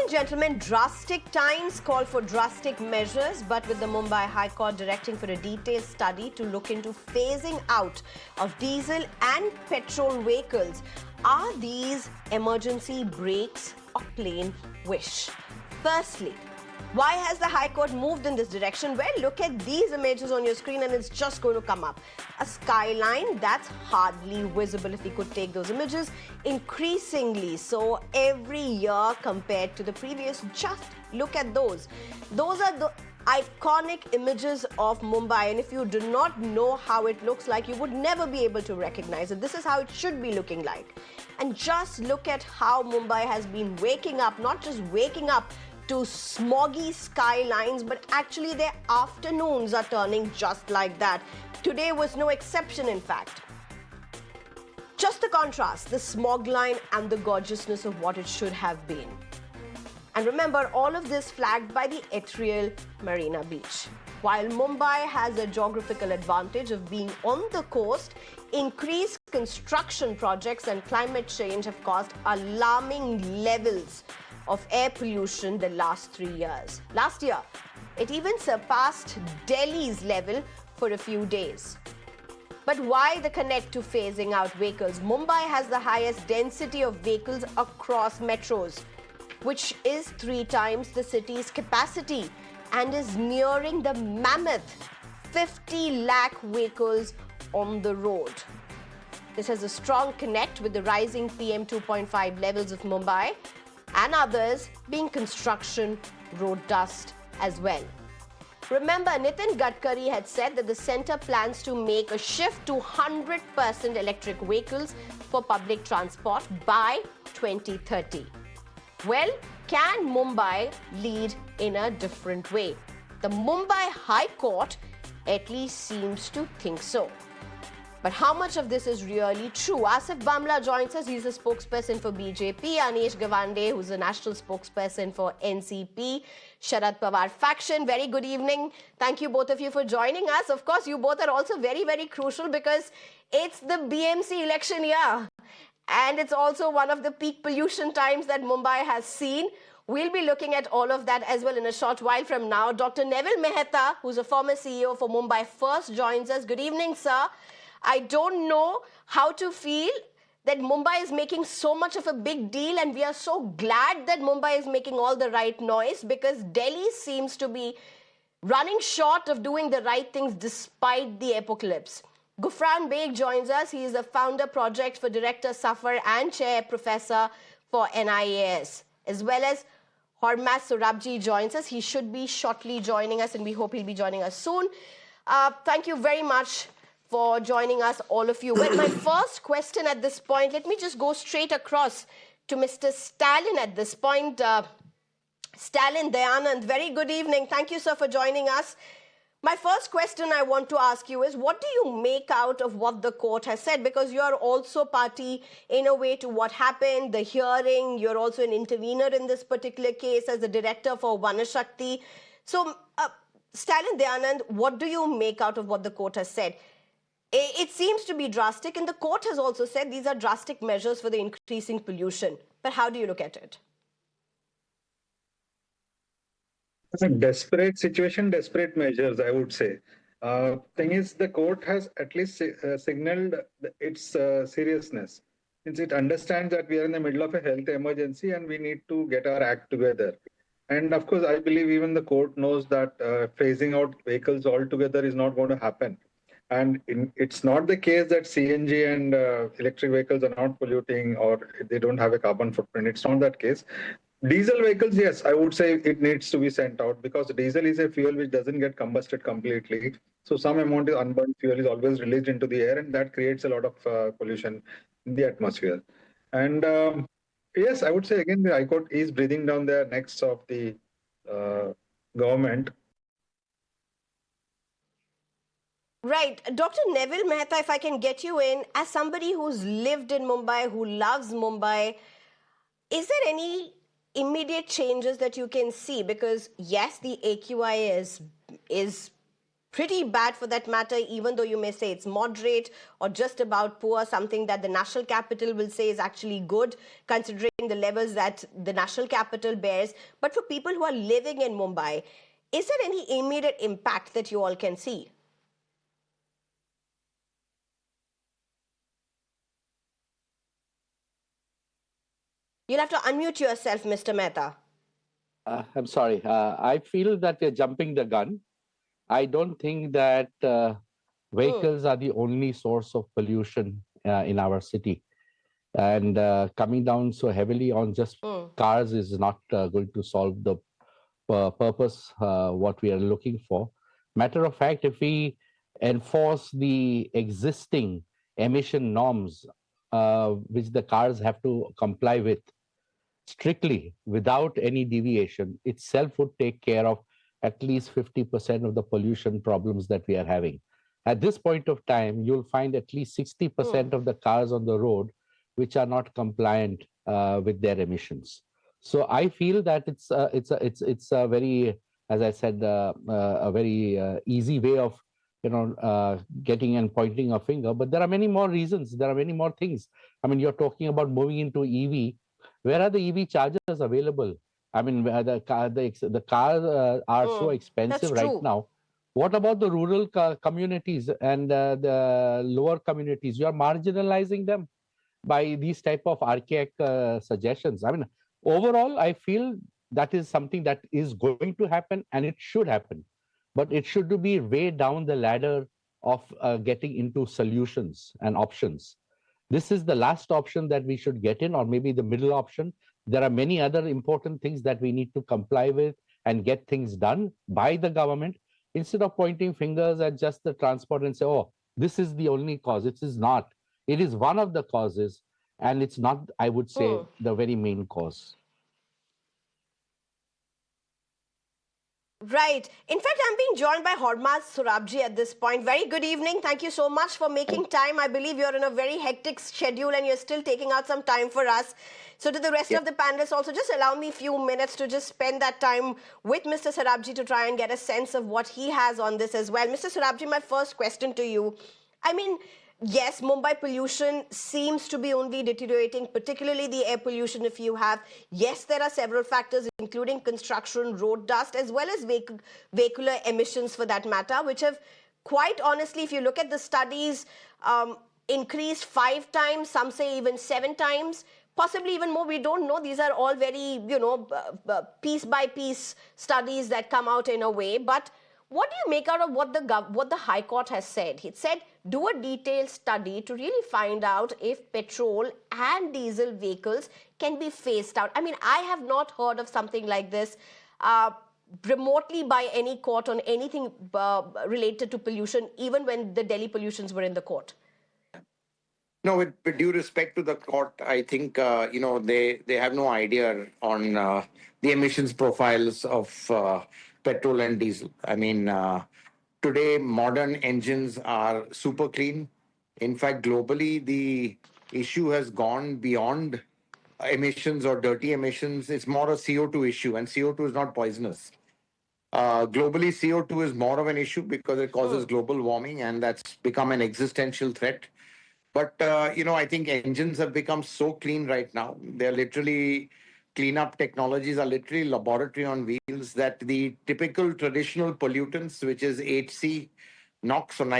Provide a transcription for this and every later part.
and gentlemen, drastic times call for drastic measures, but with the Mumbai High Court directing for a detailed study to look into phasing out of diesel and petrol vehicles, are these emergency brakes or plain wish? Firstly, why has the High Court moved in this direction? Well, look at these images on your screen and it's just going to come up. A skyline that's hardly visible if we could take those images, increasingly so every year compared to the previous. Just look at those. Those are the iconic images of Mumbai, and if you do not know how it looks like, you would never be able to recognize it. This is how it should be looking like. And just look at how Mumbai has been waking up, not just waking up to smoggy skylines, but actually their afternoons are turning just like that. Today was no exception, in fact. Just the contrast, the smog line and the gorgeousness of what it should have been. And remember, all of this flagged by the ethereal Marina Beach. While Mumbai has a geographical advantage of being on the coast, increased construction projects and climate change have caused alarming levels of air pollution the last 3 years. Last year, it even surpassed Delhi's level for a few days. But why the connect to phasing out vehicles? Mumbai has the highest density of vehicles across metros, which is 3 times the city's capacity and is nearing the mammoth 50 lakh vehicles on the road. This has a strong connect with the rising PM 2.5 levels of Mumbai and others being construction, road dust as well. Remember, Nitin Gadkari had said that the centre plans to make a shift to 100% electric vehicles for public transport by 2030. Well, can Mumbai lead in a different way? The Mumbai High Court at least seems to think so. But how much of this is really true? Asif Bhamla joins us. He's a spokesperson for BJP. Anish Gawande, who's a national spokesperson for NCP, Sharad Pawar faction. Very good evening. Thank you both of you for joining us. Of course, you both are also very, very crucial because it's the BMC election year. And it's also one of the peak pollution times that Mumbai has seen. We'll be looking at all of that as well in a short while from now. Dr. Neville Mehta, who's a former CEO for Mumbai First, joins us. Good evening, sir. I don't know how to feel that Mumbai is making so much of a big deal, and we are so glad that Mumbai is making all the right noise because Delhi seems to be running short of doing the right things despite the apocalypse. Gufran Beg joins us. He is a founder project for Director Safar and Chair Professor for NIAS, as well as Hormas Surabji joins us. He should be shortly joining us, and we hope he'll be joining us soon. Thank you very much for joining us, all of you. Well, my first question at this point, let me just go straight across to Mr. Stalin at this point. Stalin Dayanand, very good evening. Thank you, sir, for joining us. My first question I want to ask you is, what do you make out of what the court has said? Because you are also party in a way to what happened, the hearing. You're also an intervener in this particular case as the director for Vanashakti. So, Stalin Dayanand, what do you make out of what the court has said? It seems to be drastic, and the court has also said these are drastic measures for the increasing pollution. But how do you look at it? It's a desperate situation, desperate measures, I would say. Thing is, the court has at least signaled its seriousness, since it understands that we are in the middle of a health emergency and we need to get our act together. And of course, I believe even the court knows that phasing out vehicles altogether is not going to happen. And it's not the case that CNG and electric vehicles are not polluting or they don't have a carbon footprint. It's not that case. Diesel vehicles, yes, I would say it needs to be sent out because diesel is a fuel which doesn't get combusted completely. So some amount of unburned fuel is always released into the air, and that creates a lot of pollution in the atmosphere. And yes, I would say again, the High Court is breathing down the necks of the government. Right. Dr. Neville Mehta, if I can get you in, as somebody who's lived in Mumbai, who loves Mumbai, is there any immediate changes that you can see? Because yes, the AQI is pretty bad for that matter, even though you may say it's moderate or just about poor, something that the national capital will say is actually good, considering the levels that the national capital bears. But for people who are living in Mumbai, is there any immediate impact that you all can see? You'll have to unmute yourself, Mr. Mehta. I'm sorry. I feel that you're jumping the gun. I don't think that vehicles are the only source of pollution in our city. And coming down so heavily on just cars is not going to solve the purpose, what we are looking for. Matter of fact, if we enforce the existing emission norms, which the cars have to comply with, strictly without any deviation itself would take care of at least 50% of the pollution problems that we are having. At this point of time, you'll find at least 60% of the cars on the road which are not compliant with their emissions. So I feel that it's a very, as I said, a very easy way of getting and pointing a finger. But there are many more reasons. There are many more things. I mean, you're talking about moving into EV. Where are the EV chargers available? I mean, the cars are so expensive right now. What about the rural communities and the lower communities? You are marginalizing them by these type of archaic suggestions. I mean, overall, I feel that is something that is going to happen and it should happen, but it should be way down the ladder of getting into solutions and options. This is the last option that we should get in, or maybe the middle option. There are many other important things that we need to comply with and get things done by the government instead of pointing fingers at just the transport and say, oh, this is the only cause. It is not. It is one of the causes, and it's not, I would say, the very main cause. Right. In fact, I'm being joined by Hormaz Surabji at this point. Very good evening. Thank you so much for making time. I believe you're in a very hectic schedule and you're still taking out some time for us. So to the rest of the panelists also, just allow me a few minutes to just spend that time with Mr. Surabji to try and get a sense of what he has on this as well. Mr. Surabji, my first question to you. I mean, yes, Mumbai pollution seems to be only deteriorating, particularly the air pollution if you have. Yes, there are several factors, including construction, road dust, as well as vehicular emissions for that matter, which have, quite honestly, if you look at the studies, increased 5 times, some say even 7 times, possibly even more. We don't know. These are all very, piece by piece studies that come out in a way. But what do you make out of what the High Court has said? It said, do a detailed study to really find out if petrol and diesel vehicles can be phased out. I mean, I have not heard of something like this remotely by any court on anything related to pollution, even when the Delhi pollutions were in the court. No, with due respect to the court, I think they have no idea on the emissions profiles of petrol and diesel. I mean, today modern engines are super clean. In fact, globally, the issue has gone beyond emissions or dirty emissions. It's more a CO2 issue, and CO2 is not poisonous. Globally, CO2 is more of an issue because it causes global warming, and that's become an existential threat. But, I think engines have become so clean right now. They're literally, cleanup technologies are literally laboratory on wheels that the typical traditional pollutants, which is HC, NOx or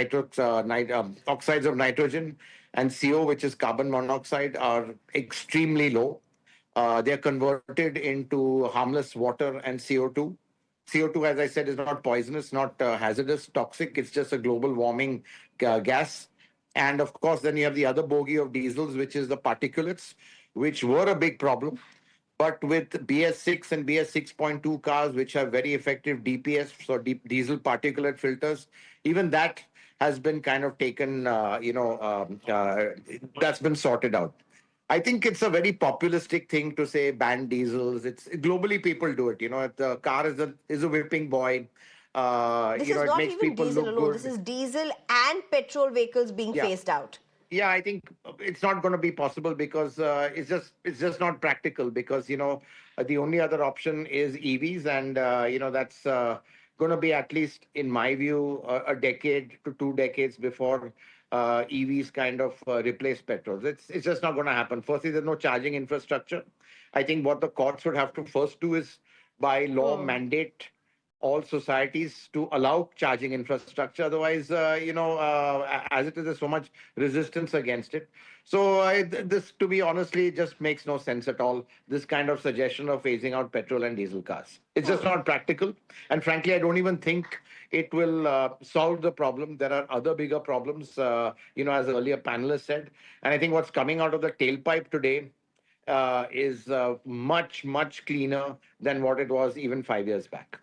oxides of nitrogen, and CO, which is carbon monoxide, are extremely low. They're converted into harmless water and CO2. CO2, as I said, is not poisonous, not hazardous, toxic. It's just a global warming gas. And of course, then you have the other bogey of diesels, which is the particulates, which were a big problem. But with BS6 and BS 6.2 cars, which have very effective DPS, so diesel particulate filters, even that has been kind of taken, that's been sorted out. I think it's a very populistic thing to say ban diesels. It's globally people do it. The car is a whipping boy. This is it not makes even people diesel look alone. good. This is diesel and petrol vehicles being phased out. Yeah, I think it's not going to be possible because it's just not practical because the only other option is EVs and that's going to be, at least in my view, a decade to 2 decades before EVs kind of replace petrols. It's just not going to happen. Firstly, there's no charging infrastructure. I think what the courts would have to first do is by law mandate all societies to allow charging infrastructure. Otherwise, as it is, there's so much resistance against it. So this, to be honestly, just makes no sense at all. This kind of suggestion of phasing out petrol and diesel cars. It's just not practical. And frankly, I don't even think it will solve the problem. There are other bigger problems, as earlier panelists said. And I think what's coming out of the tailpipe today is much, much cleaner than what it was even 5 years back.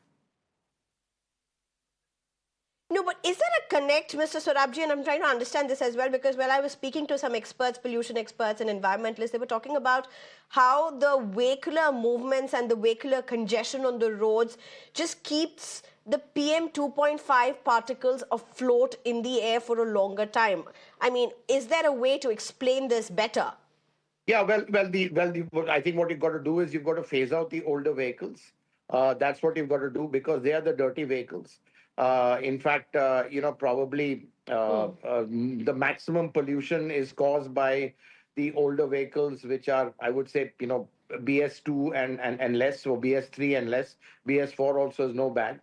No, but is there a connect, Mr. Sorabji? And I'm trying to understand this as well, because when I was speaking to some experts, pollution experts and environmentalists, they were talking about how the vehicular movements and the vehicular congestion on the roads just keeps the PM 2.5 particles afloat in the air for a longer time. I mean, is there a way to explain this better? Yeah, I think what you've got to do is you've got to phase out the older vehicles. That's what you've got to do, because they are the dirty vehicles. In fact, probably the maximum pollution is caused by the older vehicles, which are, I would say, BS2 and less, so BS3 and less. BS4 also is no bad.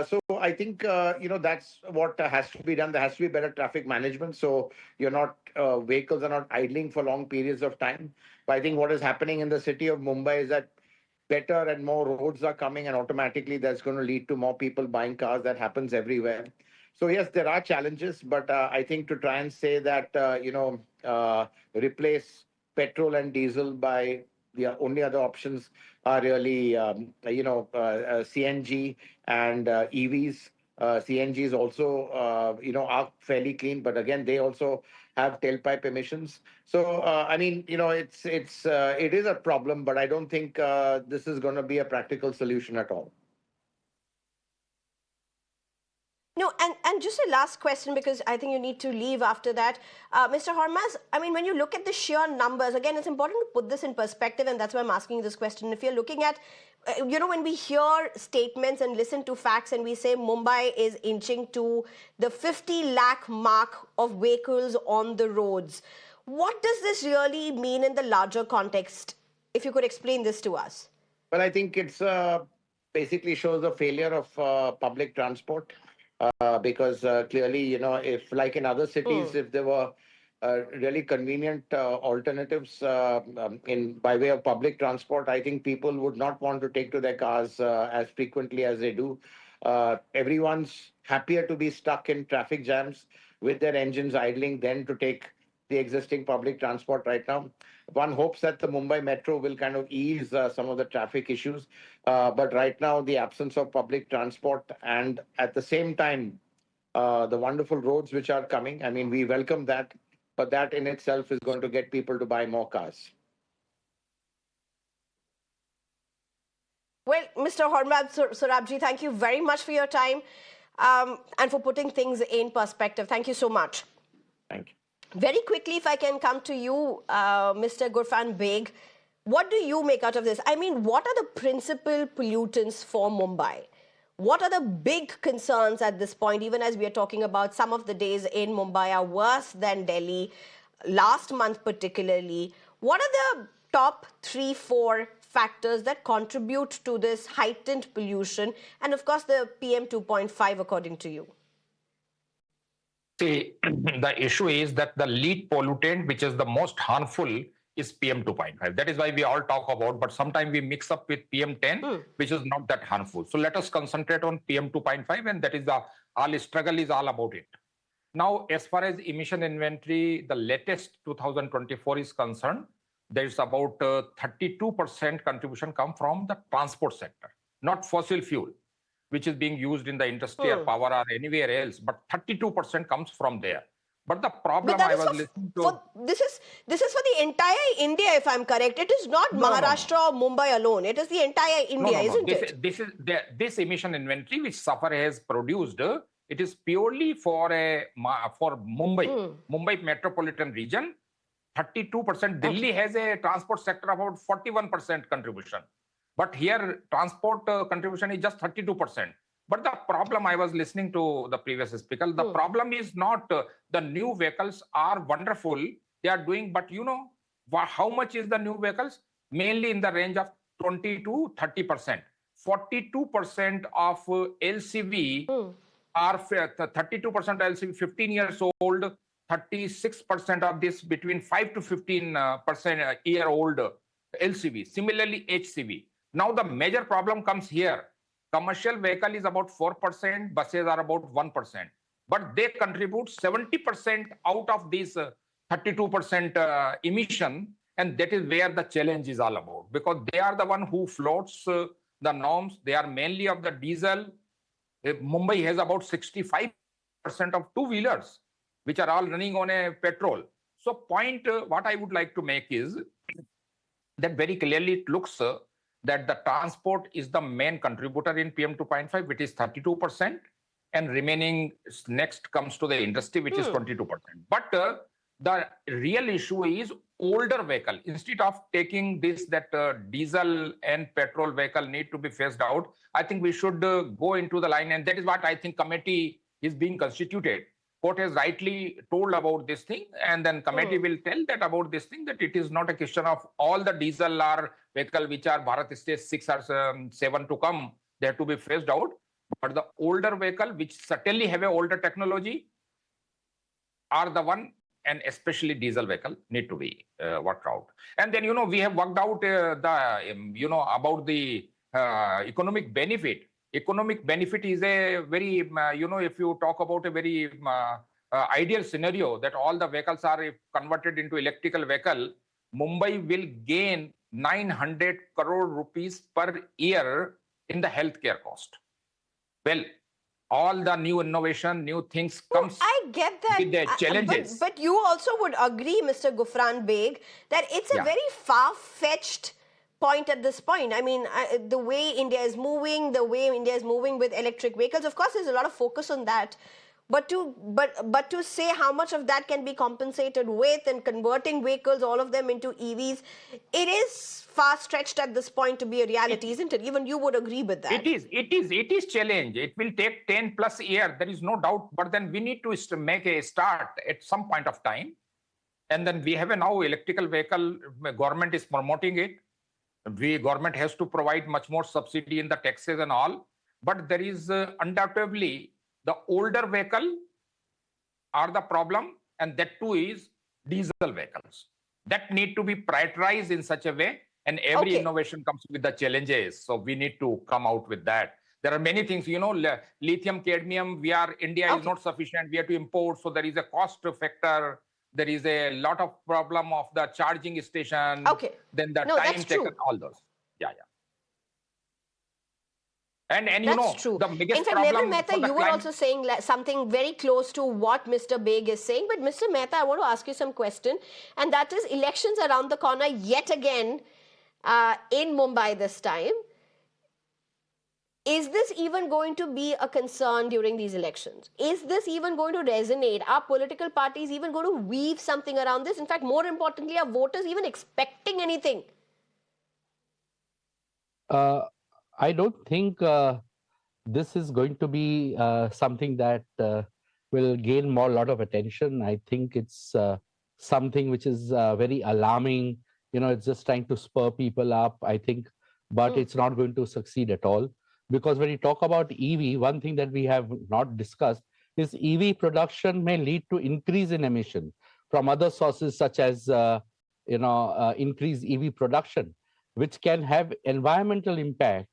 So I think, that's what has to be done. There has to be better traffic management. So vehicles are not idling for long periods of time. But I think what is happening in the city of Mumbai is that better and more roads are coming, and automatically that's going to lead to more people buying cars. That happens everywhere. So yes, there are challenges, but I think to try and say that, replace petrol and diesel by the only other options are really, CNG and EVs. CNG is also, are fairly clean, but again, they also have tailpipe emissions. So, it is a problem, but I don't think this is going to be a practical solution at all. No, and just a last question, because I think you need to leave after that. Mr. Hormaz, I mean, when you look at the sheer numbers, again, it's important to put this in perspective, and that's why I'm asking you this question. If you're looking at, when we hear statements and listen to facts and we say Mumbai is inching to the 50 lakh mark of vehicles on the roads, what does this really mean in the larger context? If you could explain this to us. Well, I think it's basically shows a failure of public transport. Because clearly, if like in other cities, if there were really convenient alternatives by way of public transport, I think people would not want to take to their cars as frequently as they do. Everyone's happier to be stuck in traffic jams with their engines idling than to take the existing public transport right now. One hopes that the Mumbai Metro will kind of ease some of the traffic issues. But right now, the absence of public transport and at the same time, the wonderful roads which are coming, I mean, we welcome that, but that in itself is going to get people to buy more cars. Well, Mr. Hormaz Sorabji, thank you very much for your time and for putting things in perspective. Thank you so much. Thank you. Very quickly, if I can come to you, Mr. Gurfan Beg, what do you make out of this? I mean, what are the principal pollutants for Mumbai? What are the big concerns at this point, even as we are talking about some of the days in Mumbai are worse than Delhi, last month particularly? What are the top 3, 4 factors that contribute to this heightened pollution? And of course, the PM 2.5, according to you. See, the issue is that the lead pollutant, which is the most harmful, is PM 2.5. That is why we all talk about, but sometimes we mix up with PM 10, which is not that harmful. So let us concentrate on PM 2.5, and that is all struggle is all about it. Now, as far as emission inventory, the latest 2024 is concerned, there is about 32% contribution come from the transport sector, not fossil fuel, which is being used in the industry or power or anywhere else, but 32% comes from there. But the problem I was listening to... This is for the entire India, if I'm correct. It is not Maharashtra or Mumbai alone. It is the entire India, isn't it? This emission inventory which SAFAR has produced, it is purely for Mumbai, Mumbai metropolitan region. 32%. Delhi has a transport sector about 41% contribution. But here, transport contribution is just 32%. But the problem, I was listening to the previous speaker, the problem is not the new vehicles are wonderful, they are doing, but how much is the new vehicles? Mainly in the range of 20 to 30%. 42% of LCV are 32% LCV 15 years old, 36% of this between 5 to 15% year old LCV. Similarly, HCV. Now the major problem comes here. Commercial vehicle is about 4%, buses are about 1%, but they contribute 70% out of this 32% emission, and that is where the challenge is all about, because they are the one who floats the norms. They are mainly of the diesel. Mumbai has about 65% of two-wheelers, which are all running on a petrol. So point what I would like to make is that very clearly it looks that the transport is the main contributor in PM 2.5, which is 32%, and remaining next comes to the industry, which is 22%. But the real issue is older vehicle. Instead of taking this, that diesel and petrol vehicle need to be phased out, I think we should go into the line, and that is what I think committee is being constituted. Court has rightly told about this thing, and then committee will tell that about this thing, that it is not a question of all the diesel or vehicle which are Bharat stage 6 or 7 to come, they have to be phased out. But the older vehicle, which certainly have a older technology, are the one, and especially diesel vehicle, need to be worked out. And then, we have worked out about the economic benefit. Economic benefit is a very, if you talk about a very ideal scenario, that all the vehicles are converted into electrical vehicle, Mumbai will gain 900 crore rupees per year in the healthcare cost. Well, all the new innovation, new things comes I get that, with the challenges. but you also would agree, Mr. Gufran Beg, that it's a very far-fetched point at this point. I mean, the way India is moving, with electric vehicles, of course, there's a lot of focus on that. But to say how much of that can be compensated with, and converting vehicles, all of them into EVs, it is far stretched at this point to be a reality, isn't it? Even you would agree with that. It is challenge. It will take 10 plus years, there is no doubt. But then we need to make a start at some point of time. And then we have a now electrical vehicle, government is promoting it. Government has to provide much more subsidy in the taxes and all. But there is undoubtedly the older vehicle are the problem, and that too is diesel vehicles. That need to be prioritized in such a way, and every innovation comes with the challenges. So we need to come out with that. There are many things, lithium, cadmium, India is not sufficient, we have to import. So there is a cost factor. There is a lot of problem of the charging station. Then the time taken, all those. Yeah. And that's true. The biggest in fact, problem Mehta, you were also saying something very close to what Mr. Beg is saying. But Mr. Mehta, I want to ask you some question, and that is elections around the corner yet again in Mumbai this time. Is this even going to be a concern during these elections? Is this even going to resonate? Are political parties even going to weave something around this? In fact, more importantly, are voters even expecting anything? I don't think this is going to be something that will gain more lot of attention. I think it's something which is very alarming. It's just trying to spur people up, I think, but it's not going to succeed at all. Because when you talk about EV, one thing that we have not discussed is EV production may lead to increase in emission from other sources, such as increased EV production, which can have environmental impact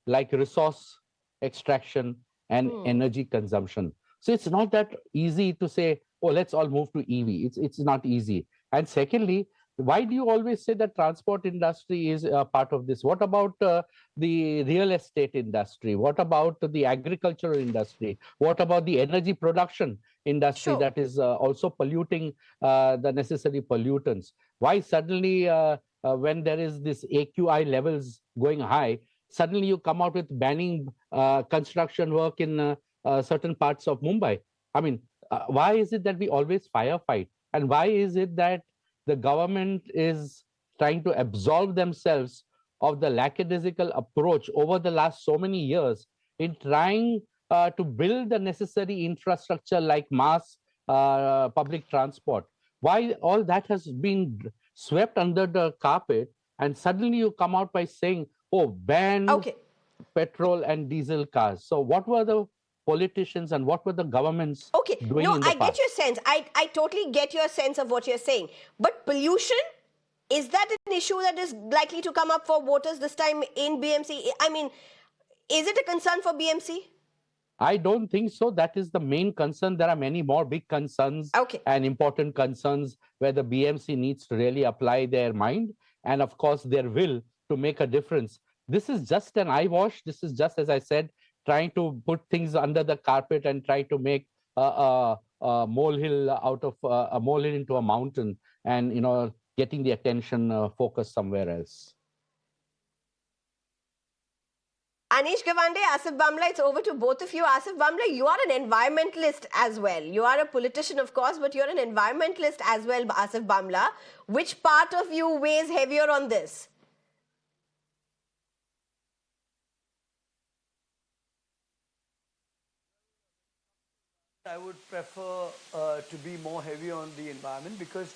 like resource extraction and energy consumption. So it's not that easy to say, oh, let's all move to EV. It's not easy. And secondly, why do you always say that transport industry is a part of this? What about the real estate industry? What about the agricultural industry? What about the energy production industry that is also polluting the necessary pollutants? Why suddenly, when there is this AQI levels going high, suddenly you come out with banning construction work in certain parts of Mumbai? I mean, why is it that we always firefight? And why is it that the government is trying to absolve themselves of the lackadaisical approach over the last so many years in trying to build the necessary infrastructure like mass public transport. Why all that has been swept under the carpet, and suddenly you come out by saying, oh, ban Okay. petrol and diesel cars. So what were the politicians and what were the governments Okay. doing No, in the I get past? your sense. I totally get your sense of what you're saying. But pollution, is that an issue that is likely to come up for voters this time in BMC? I mean, is it a concern for BMC? I don't think so. That is the main concern. There are many more big concerns Okay. and important concerns where the BMC needs to really apply their mind and, of course, their will to make a difference. This is just an eyewash. This is just, as I said, trying to put things under the carpet and try to make a molehill out of a molehill into a mountain, and getting the attention focused somewhere else. Anish Gawande, Asif Bhamla, it's over to both of you. Asif Bhamla, you are an environmentalist as well. You are a politician, of course, but you're an environmentalist as well, Asif Bhamla. Which part of you weighs heavier on this? I would prefer to be more heavy on the environment, because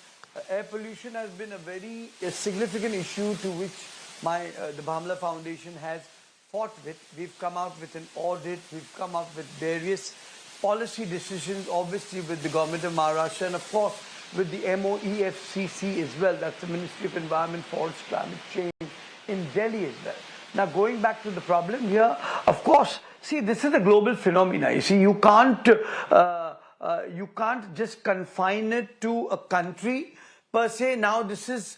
air pollution has been a very significant issue to which the Bhamla Foundation has fought with. We've come out with an audit, we've come up with various policy decisions, obviously with the government of Maharashtra, and of course with the MOEFCC as well, that's the Ministry of Environment, Forest, Climate Change in Delhi as well. Now, going back to the problem here, of course, see, this is a global phenomena. You see, you can't just confine it to a country per se. Now, this is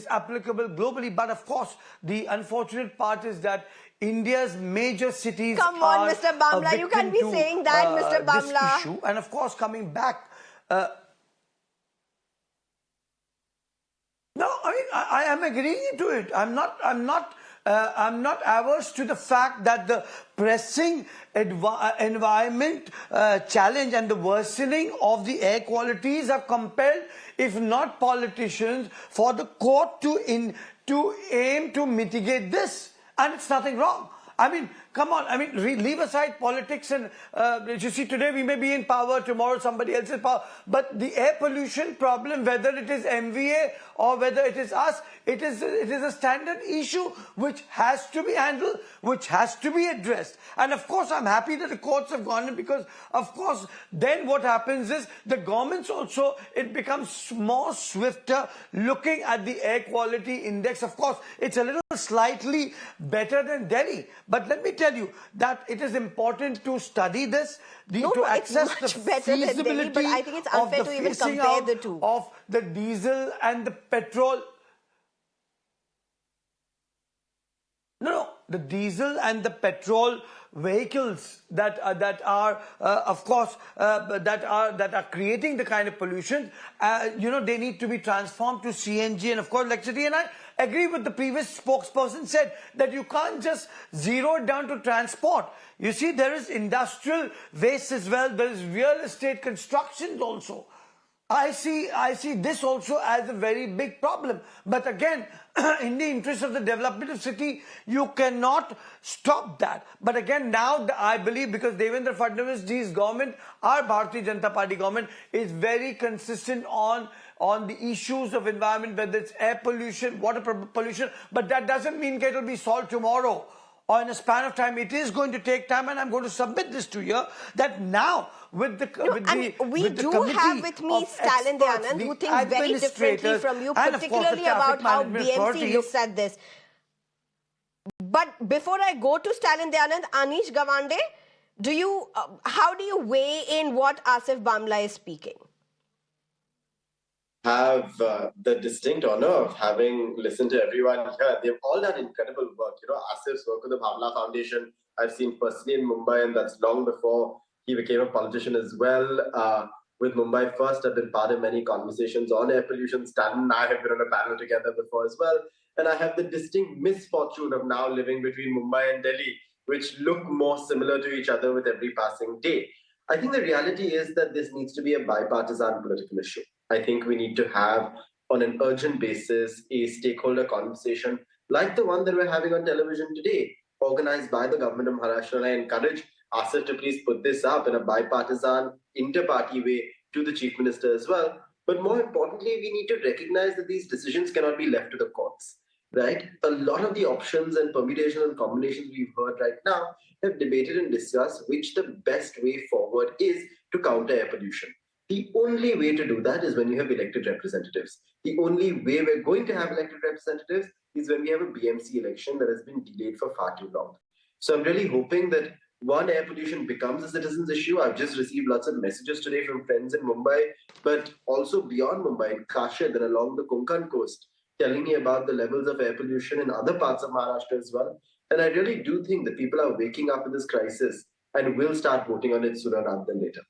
applicable globally. But of course, the unfortunate part is that India's major cities Come on, Mr. Bhamla, you can't be saying that, Mr. Bhamla. This issue. And of course, coming back. No, I mean, I am agreeing to it. I'm not averse to the fact that the pressing environment challenge and the worsening of the air qualities have compelled, if not politicians, for the court to aim to mitigate this. And it's nothing wrong. I mean, come on. I mean, leave aside politics and you see, today we may be in power, tomorrow somebody else is in power. But the air pollution problem, whether it is MVA or whether it is us, it is a standard issue which has to be handled, which has to be addressed. And of course, I'm happy that the courts have gone in, because of course, then what happens is the governments also, it becomes more swifter looking at the air quality index. Of course, it's a little slightly better than Delhi. But let me tell you that it is important to study this, to access the feasibility but I think it's unfair to even compare the two. Of the diesel and the petrol. No, the diesel and the petrol vehicles that are of course that are creating the kind of pollution, they need to be transformed to CNG and of course electricity. And I agree with the previous spokesperson said that you can't just zero it down to transport. You see, there is industrial waste as well. There is real estate constructions also. I see this also as a very big problem. But again, in the interest of the development of city, you cannot stop that. But again, now I believe, because Devendra Fadnavis's government, our Bharatiya Janata Party government, is very consistent on the issues of environment, whether it's air pollution, water pollution. But that doesn't mean that it will be solved tomorrow or in a span of time. It is going to take time, and I'm going to submit this to you that now with the we do have with me Stalin Dayanand, who thinks very differently from you, particularly about how BMC looks at this. But before I go to Stalin Dayanand, Anish Gawande, how do you weigh in what Asif Bhamla is speaking? Have the distinct honor of having listened to everyone here. They've all done incredible work. Asif's work with the Bhamla Foundation, I've seen personally in Mumbai, and that's long before he became a politician as well. With Mumbai First, I've been part of many conversations on air pollution. Stalin and I have been on a panel together before as well. And I have the distinct misfortune of now living between Mumbai and Delhi, which look more similar to each other with every passing day. I think the reality is that this needs to be a bipartisan political issue. I think we need to have, on an urgent basis, a stakeholder conversation like the one that we're having on television today. organized by the government of Maharashtra. And I encourage Asif to please put this up in a bipartisan, inter-party way to the Chief Minister as well. But more importantly, we need to recognize that these decisions cannot be left to the courts, right? A lot of the options and permutations and combinations we've heard right now have debated and discussed which the best way forward is to counter air pollution. The only way to do that is when you have elected representatives. The only way we're going to have elected representatives is when we have a BMC election that has been delayed for far too long. So I'm really hoping that one, air pollution becomes a citizens' issue. I've just received lots of messages today from friends in Mumbai, but also beyond Mumbai, in Kashid and along the Konkan coast, telling me about the levels of air pollution in other parts of Maharashtra as well. And I really do think that people are waking up to this crisis and will start voting on it sooner rather than later.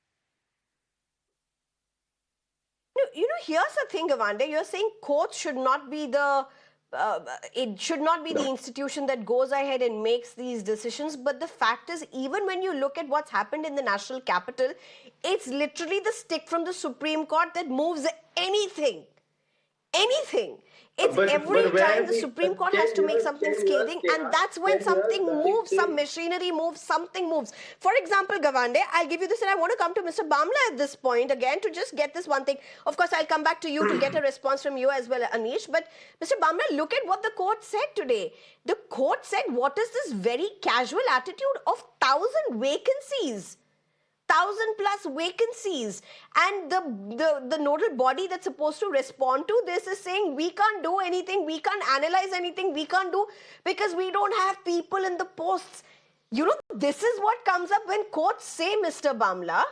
Here's the thing, Gawande. You're saying courts should not be it should not be the institution that goes ahead and makes these decisions. But the fact is, even when you look at what's happened in the national capital, it's literally the stick from the Supreme Court that moves anything. Anything. It's every time the Supreme Court has to make something scathing, and that's when something moves, some machinery moves, something moves. For example, Gawande, I'll give you this, and I want to come to Mr. Bhamla at this point again to just get this one thing. Of course, I'll come back to you to get a response from you as well, Anish. But Mr. Bhamla, look at what the court said today. The court said, what is this very casual attitude of 1,000 vacancies? 1,000+ vacancies, and the nodal body that's supposed to respond to this is saying we can't do anything, we can't analyze anything, we can't do because we don't have people in the posts. This is what comes up when courts say, Mr. Bhamla.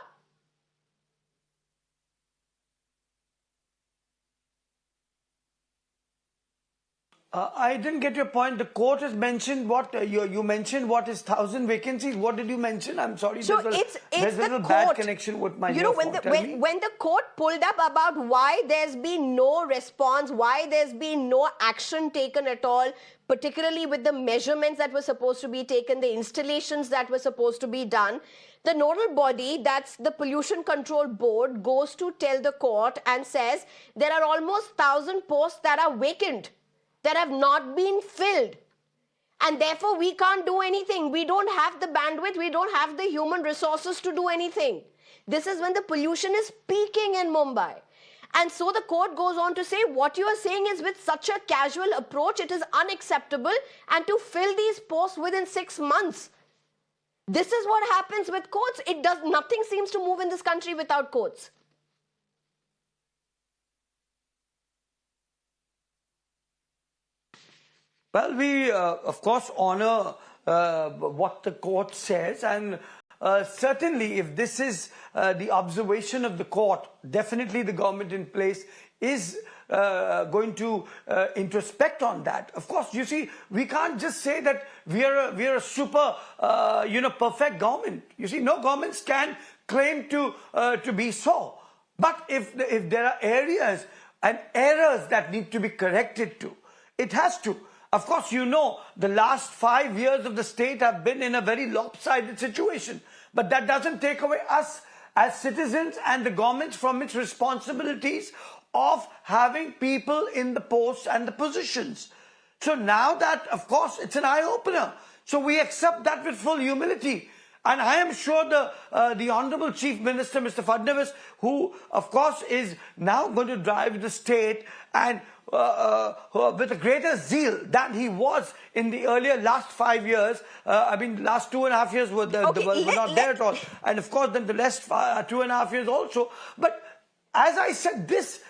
I didn't get your point. The court has mentioned what you mentioned. What is 1,000 vacancies? What did you mention? I'm sorry. So there's a little bad connection with my when the court pulled up about why there's been no response, why there's been no action taken at all, particularly with the measurements that were supposed to be taken, the installations that were supposed to be done, the nodal body, that's the Pollution Control Board, goes to tell the court and says there are almost 1,000 posts that are vacant, that have not been filled. And therefore, we can't do anything. We don't have the bandwidth. We don't have the human resources to do anything. This is when the pollution is peaking in Mumbai. And so the court goes on to say, what you are saying is with such a casual approach, it is unacceptable. And to fill these posts within 6 months. This is what happens with courts. Nothing seems to move in this country without courts. Well, we, of course, honor what the court says. And certainly, if this is the observation of the court, definitely the government in place is going to introspect on that. Of course, you see, we can't just say that we are a super, perfect government. You see, no governments can claim to be so. But if there are areas and errors that need to be corrected to, it has to. Of course, the last 5 years of the state have been in a very lopsided situation. But that doesn't take away us as citizens and the government from its responsibilities of having people in the posts and the positions. So now that, of course, it's an eye-opener. So we accept that with full humility. And I am sure the Honorable Chief Minister, Mr. Fadnavis, who, of course, is now going to drive the state and with a greater zeal than he was in the earlier last 5 years. Last 2.5 years were not there at all. And of course, then the last 2.5 years also. But as I said, this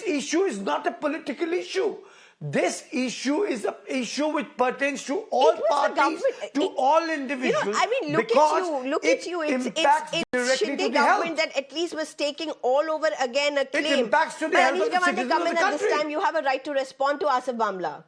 issue is not a political issue. This issue is an issue which pertains to all parties, to all individuals. Look at you. It's Shinde government that at least was taking all over again a claim. It impacts to the health of the citizens of the country. At this time, you have a right to respond to Asif Bhamla.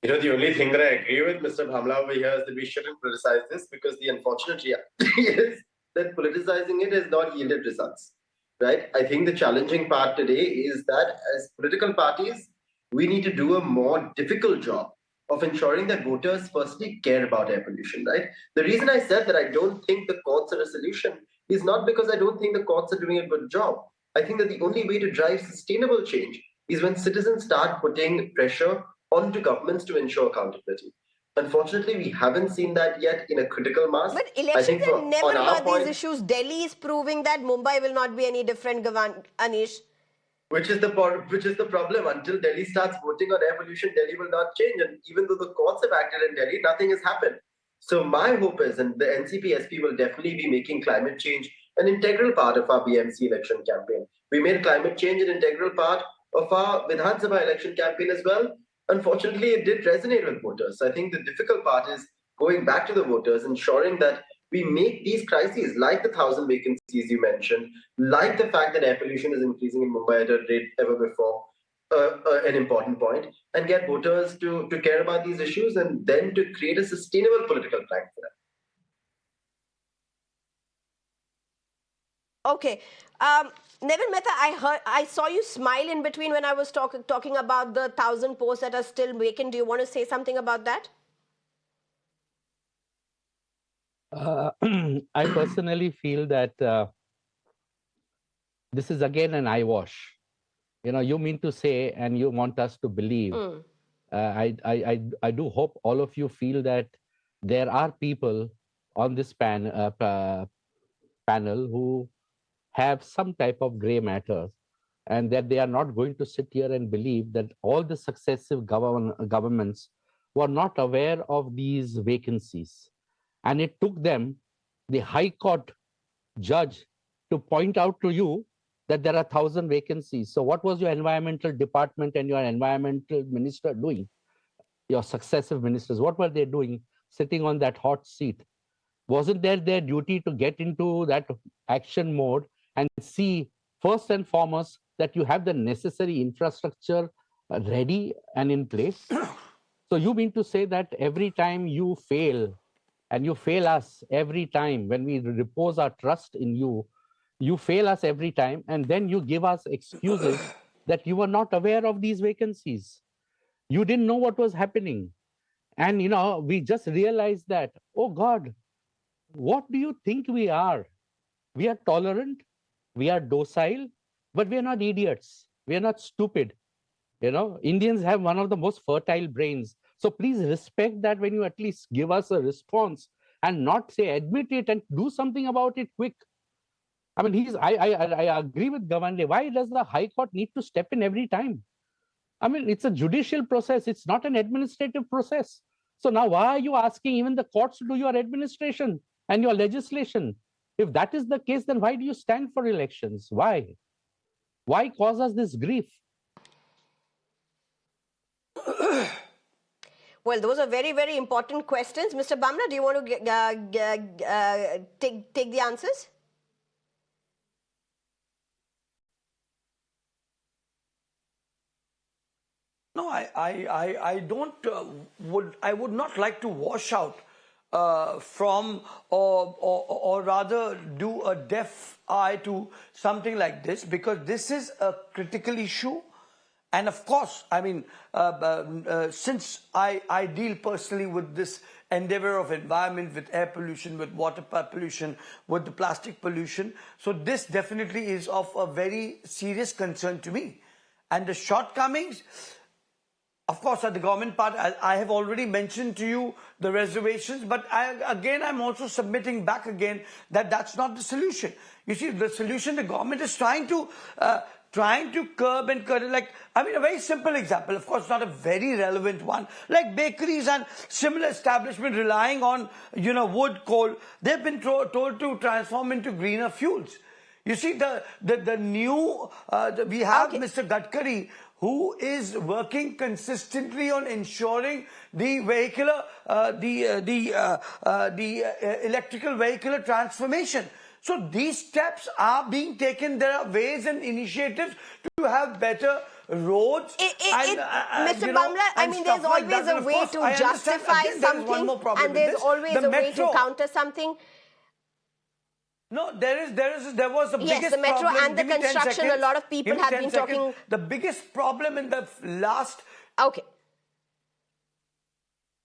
The only thing that I agree with Mr. Bhamla over here is that we shouldn't criticize this because the unfortunate reality is that politicizing it has not yielded results. Right? I think the challenging part today is that as political parties, we need to do a more difficult job of ensuring that voters firstly care about air pollution, right? The reason I said that I don't think the courts are a solution is not because I don't think the courts are doing a good job. I think that the only way to drive sustainable change is when citizens start putting pressure onto governments to ensure accountability. Unfortunately, we haven't seen that yet in a critical mass. But I elections think have never on our heard point, these issues. Delhi is proving that Mumbai will not be any different, Anish. which is the problem. Until Delhi starts voting on air pollution, Delhi will not change. And even though the courts have acted in Delhi, nothing has happened. So my hope is, and the NCP SP will definitely be making climate change an integral part of our BMC election campaign. We made climate change an integral part of our Vidhan Sabha election campaign as well. Unfortunately, it did resonate with voters. I think the difficult part is going back to the voters, ensuring that we make these crises, like the 1,000 vacancies you mentioned, like the fact that air pollution is increasing in Mumbai at a rate ever before, an important point, and get voters to care about these issues and then to create a sustainable political plan for them. Okay. Nevin Mehta, I saw you smile in between when I was talking about the 1,000 posts that are still vacant. Do you want to say something about that? I personally feel that this is again an eyewash. You mean to say, and you want us to believe. I do hope all of you feel that there are people on this panel who have some type of gray matter, and that they are not going to sit here and believe that all the successive governments were not aware of these vacancies. And it took them, the High Court judge, to point out to you that there are 1,000 vacancies. So what was your environmental department and your environmental minister doing? Your successive ministers, what were they doing sitting on that hot seat? Wasn't there their duty to get into that action mode and see first and foremost that you have the necessary infrastructure ready and in place? So you mean to say that every time you fail, and you fail us every time when we repose our trust in you, you fail us every time, and then you give us excuses that you were not aware of these vacancies. You didn't know what was happening. And, we just realized that, oh God, what do you think we are? We are tolerant, we are docile, but we are not idiots. We are not stupid. Indians have one of the most fertile brains. So please respect that when you at least give us a response and not say, admit it and do something about it quick. I mean, I agree with Gavande. Why does the High Court need to step in every time? I mean, it's a judicial process. It's not an administrative process. So now why are you asking even the courts to do your administration and your legislation? If that is the case, then why do you stand for elections? Why? Why cause us this grief? Well, those are very, very important questions. Mr. Bhamla, do you want to take the answers? No, I don't I would not like to wash out from or rather do a deaf eye to something like this, because this is a critical issue. And of course, I mean, since I deal personally with this endeavor of environment, with air pollution, with water pollution, with the plastic pollution, so this definitely is of a very serious concern to me. And the shortcomings, of course, at the government part, I have already mentioned to you the reservations, but I'm also submitting back again that that's not the solution. You see, the solution, the government is trying to curb and curtail, like, I mean, a very simple example, of course, not a very relevant one, like bakeries and similar establishments relying on, wood, coal, they've been told to transform into greener fuels. You see, the new, we have Mr. Gadkari, who is working consistently on ensuring the vehicular, the electrical vehicular transformation. So these steps are being taken. There are ways and initiatives to have better roads. Mr. Bhamla, I mean, there's always a way to justify something, and there's always a way to counter something. No, there was the biggest problem. Yes, the metro and the construction, a lot of people have been talking. The biggest problem in the last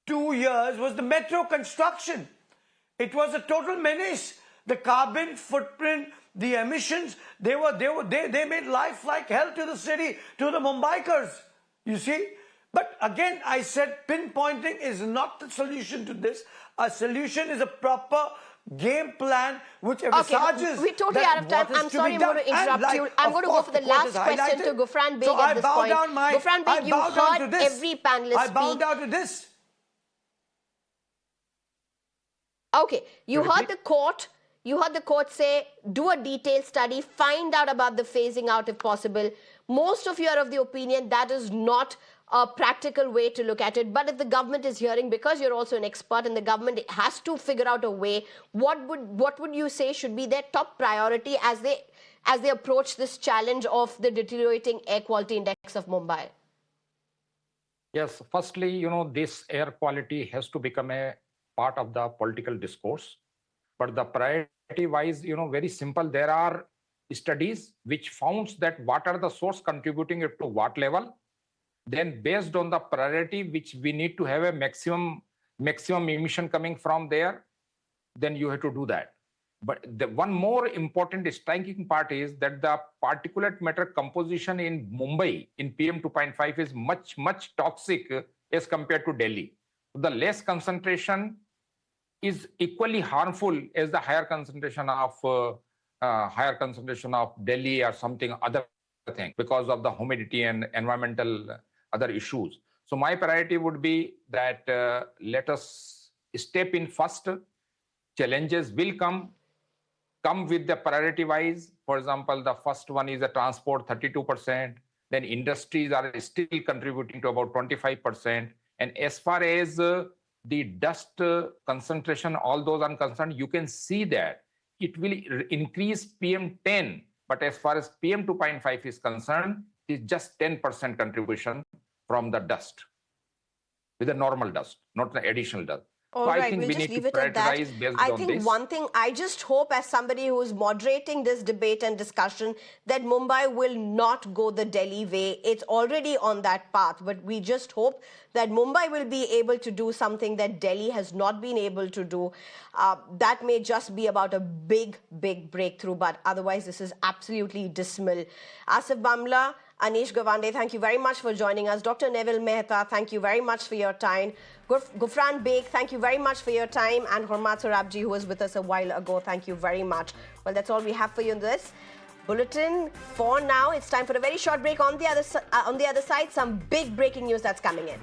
2 years was the metro construction. It was a total menace. The carbon footprint, the emissions, they made life like hell to the city, to the Mumbaikars. You see, But again, I said pinpointing is not the solution to this. A solution is a proper game plan which envisages we're totally out of time. I'm sorry, I'm going to interrupt you. I'm going to go for the last question to Gufran Beg at this point. Gufran Beg, you heard every panelist speak. I bow down to this. Okay, you heard the court. You heard the court say, do a detailed study, find out about the phasing out if possible. Most of you are of the opinion that is not a practical way to look at it. But if the government is hearing, because you're also an expert and the government has to figure out a way, what would you say should be their top priority as they approach this challenge of the deteriorating air quality index of Mumbai? Yes, firstly, this air quality has to become a part of the political discourse. But the priority-wise, very simple. There are studies which found that what are the source contributing it to what level. Then based on the priority, which we need to have a maximum emission coming from there, then you have to do that. But the one more important striking part is that the particulate matter composition in Mumbai in PM 2.5 is much, much toxic as compared to Delhi. The less concentration is equally harmful as the higher concentration of Delhi or something other thing because of the humidity and environmental other issues. So my priority would be that let us step in first. Challenges will come with the priority wise. For example, the first one is the transport, 32%. Then industries are still contributing to about 25%. And as far as the dust concentration, all those are concerned, you can see that it will increase PM10. But as far as PM 2.5 is concerned, it's just 10% contribution from the dust, with the normal dust, not the additional dust. All so right, I think we'll we just need leave to it at that. prioritize based I on think this. one thing, I just hope as somebody who is moderating this debate and discussion that Mumbai will not go the Delhi way. It's already on that path, but we just hope that Mumbai will be able to do something that Delhi has not been able to do. That may just be about a big, big breakthrough, but otherwise this is absolutely dismal. Asif Bhamla, Anish Gawande, thank you very much for joining us. Dr. Neville Mehta, thank you very much for your time. Gufran Beg, thank you very much for your time. And Hormat Sarabji, who was with us a while ago, thank you very much. Well, that's all we have for you in this bulletin. For now, it's time for a very short break. On the other side, some big breaking news that's coming in.